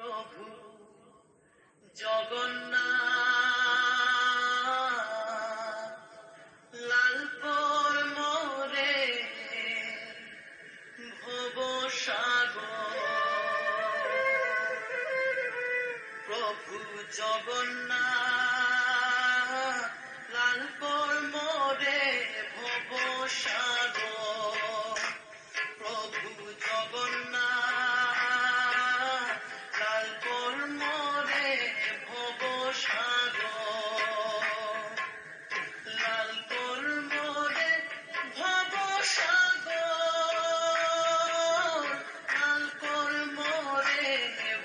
প্রভু জগন্নাথ লালপুর মোরে ভব সাগর প্রভু জগন্নাথ লালপুর মোরে ভব সাগর প্রভু জগন্নাথ লালপুর মোরে ভব সাগর লালপুর মোরে ভব সাগর লালপুর মোরে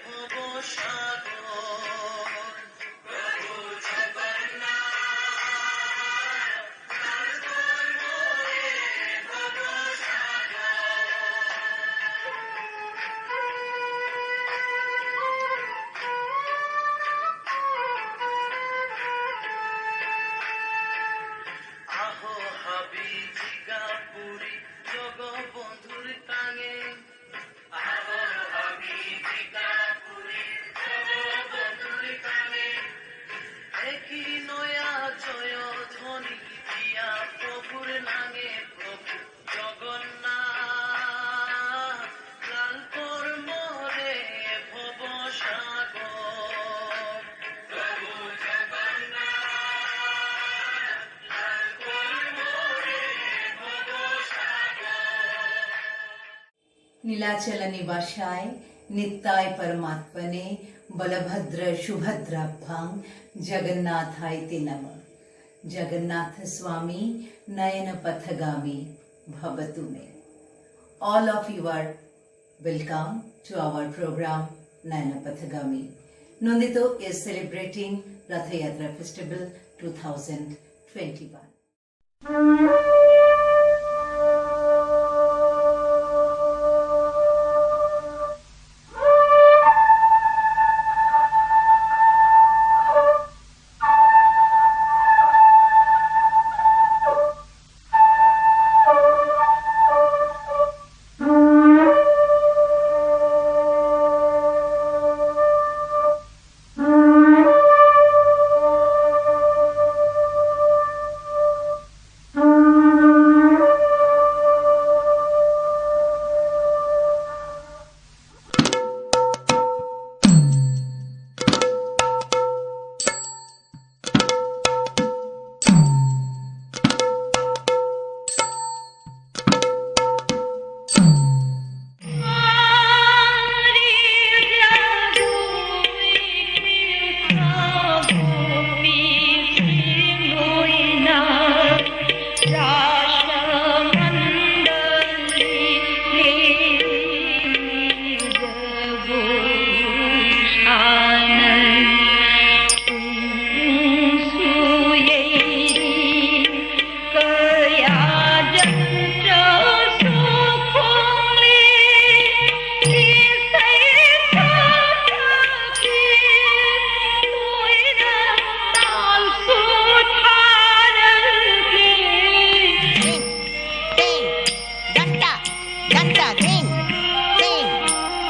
ভব সাগর প্রভু জগন্নাথ লালপুর মোরে ভব আহো হাবি জিগা পুরি জগবন্ধুর টাঙে আহো হাবি জিগা পুরি জগবন্ধুর টাঙে একই নয়া জয় ধ্বনি দিয়া প্রভুর নাঙে প্রভু জগন্নাথ লালপুর মোরে ভব সাগর প্রভু জগন্নাথ লালপুর মোরে ভব সাগর नीलाचल निवासाय नित्याय परमात्मने बलभद्र सुभद्राभ्यां जगन्नाथाय ते नमः। जगन्नाथ स्वामी नयन पथगामी भवतु मे। All of you are welcome to our program Nayana Pathagami. Nondito is celebrating Ratha Yatra Festival 2021.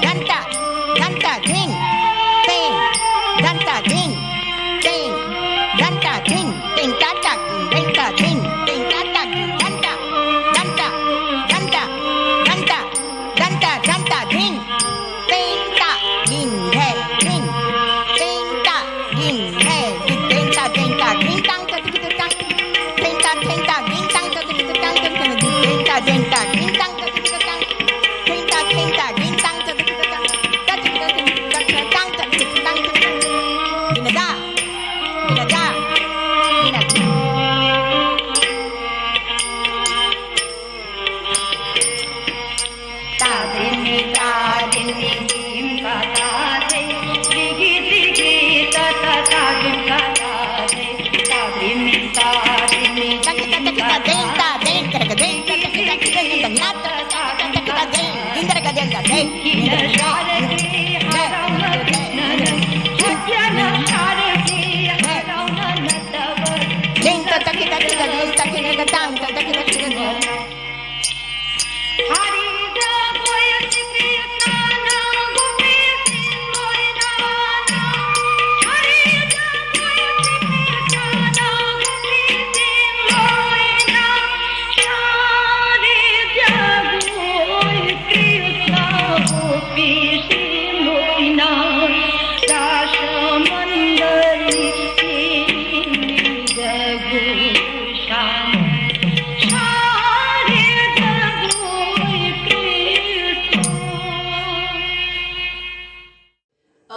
Ganta,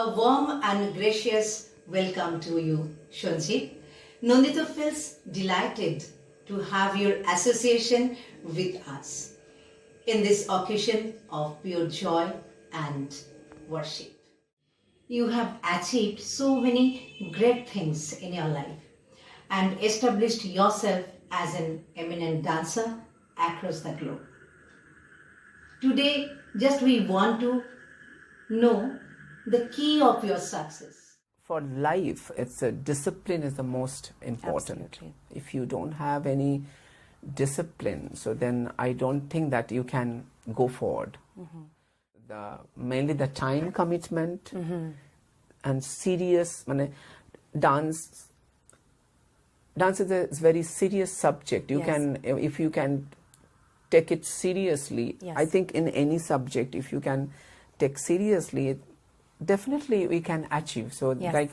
A warm and gracious welcome to you, Shonjit. Nandita feels delighted to have your association with us in this occasion of pure joy and worship. You have achieved so many great things in your life and established yourself as an eminent dancer across the globe. Today, just we want to know the key of your success. For life, it's a discipline is the most important. Absolutely. If you don't have any discipline, so then I don't think that you can go forward. Mainly the time commitment and serious. Dance is a very serious subject. You Yes. can, if you can take it seriously. Yes. I think in any subject, if you can take seriously, definitely we can achieve. So Yes. like,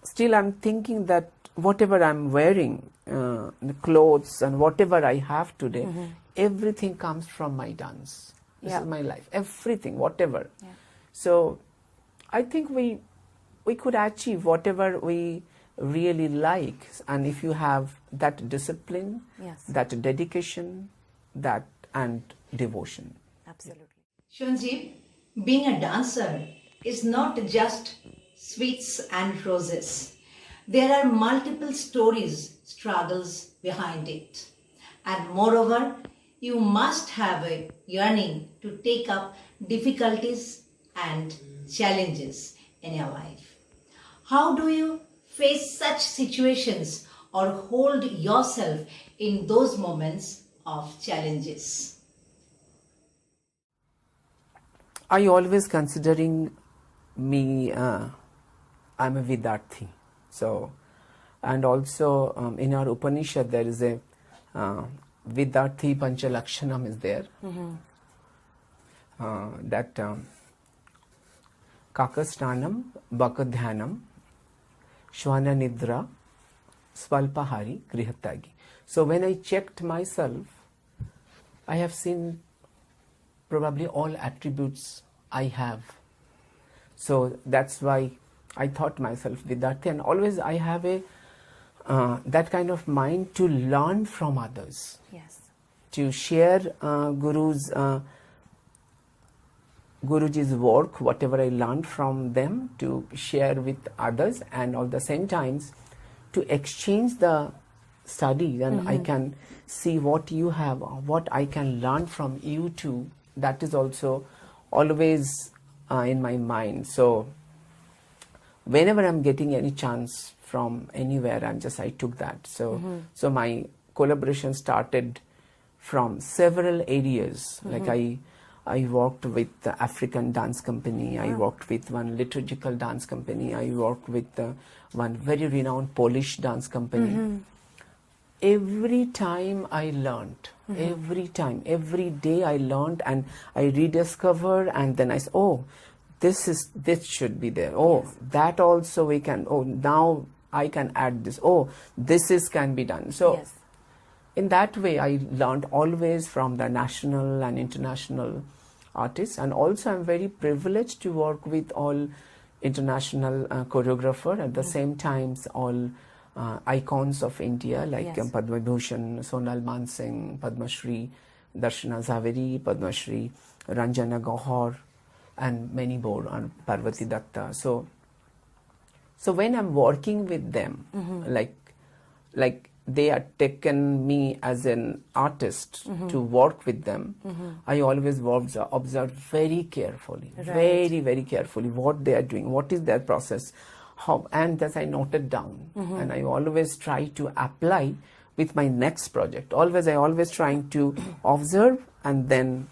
still I'm thinking that whatever I'm wearing, the clothes and whatever I have today, everything comes from my dance. This Yeah. is my life. Everything, whatever. Yeah. So I think we could achieve whatever we really like, and if you have that discipline, Yes. that dedication, that and devotion. Absolutely. Shonjit, being a dancer is not just sweets and roses. There are multiple stories, struggles behind it. And moreover, you must have a yearning to take up difficulties and challenges in your life. How do you face such situations or hold yourself in those moments of challenges? I always considering me, I'm a Vidyarthi. So, and also in our Upanishad there is a Vidyarthi Panchalakshanam is there. That Kakasthanam, Bakadhyanam, Shwana Nidra, Swalpahari, Grihatagi. So when I checked myself, I have seen probably all attributes I have. So that's why I thought myself Vidyarthi, and always I have a that kind of mind to learn from others, Yes. to share Guruji's work, whatever I learned from them, to share with others, and at the same times to exchange the study, and I can see what you have, what I can learn from you too. That is also always in my mind. So whenever I'm getting any chance from anywhere, I took that. So so my collaboration started from several areas. Like I worked with the African dance company. I worked with one liturgical dance company. I worked with one very renowned Polish dance company. Every time I learned, every time, every day I learned, and I rediscovered, and then I said, oh, this should be there. Oh, that also we can. Oh, now I can add this. Oh, this can be done. So Yes. in that way, I learned always from the national and international artists, and also I'm very privileged to work with all international choreographer, at the same times all icons of India like Yes. Padma Bhushan, Sonal Mansingh, Padma Shri, Darshana Zaveri, Padma Shri, Ranjana Gauhar, and many more, and Parvati Datta. So when I'm working with them, like they had taken me as an artist to work with them, I always observe very carefully, very, very carefully what they are doing, what is their process, how, and thus I noted down, and I always try to apply with my next project. I always trying to observe, and then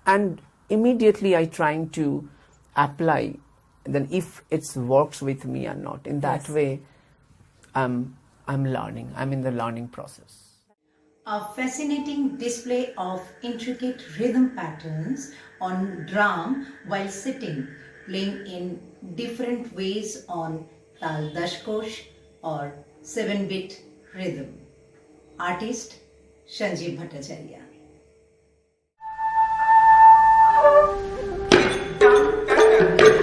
and immediately I trying to apply, then if it works with me or not. In that Yes. way, I'm learning. I'm in the learning process. A fascinating display of intricate rhythm patterns on drum while sitting, playing in different ways on Tal Dashkosh or 7-bit rhythm. Artist Sanjeev Bhattacharya. Dum, dum, dum.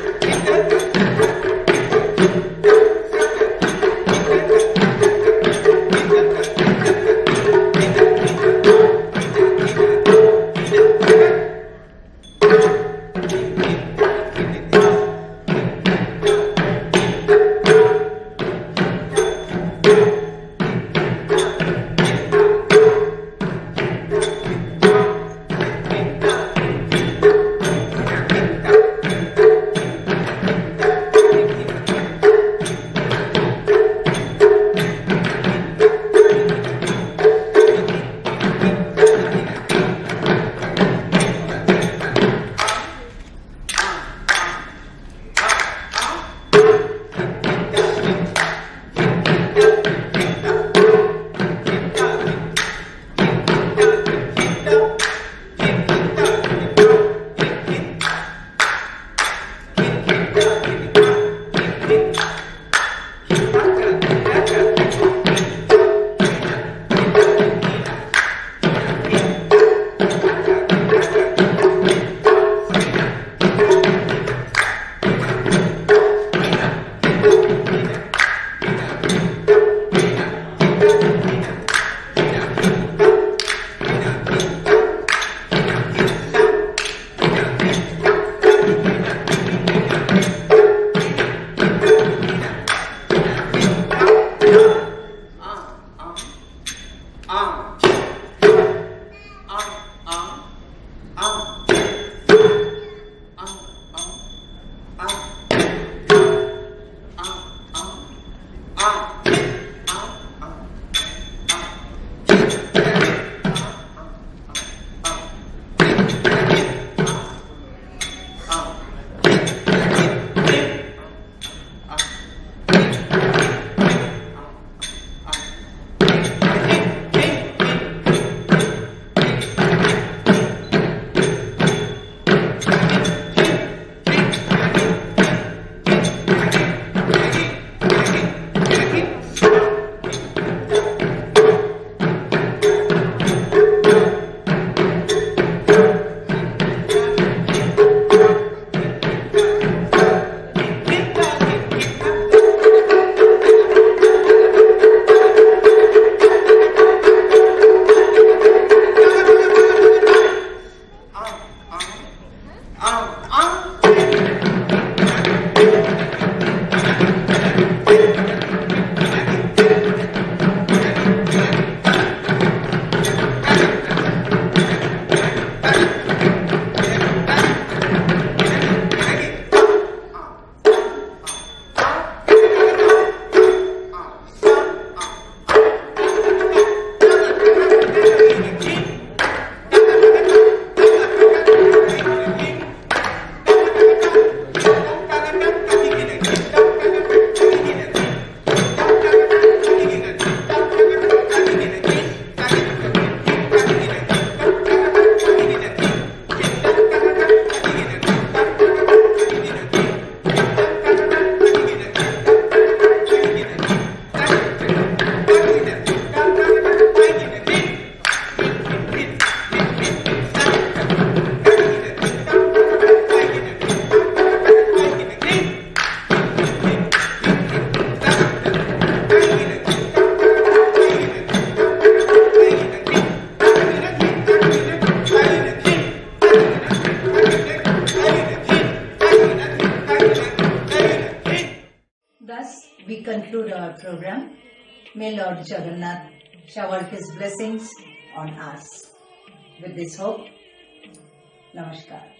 Thus, we conclude our program. May Lord Jagannath shower his blessings on us. With this hope, Namaskar.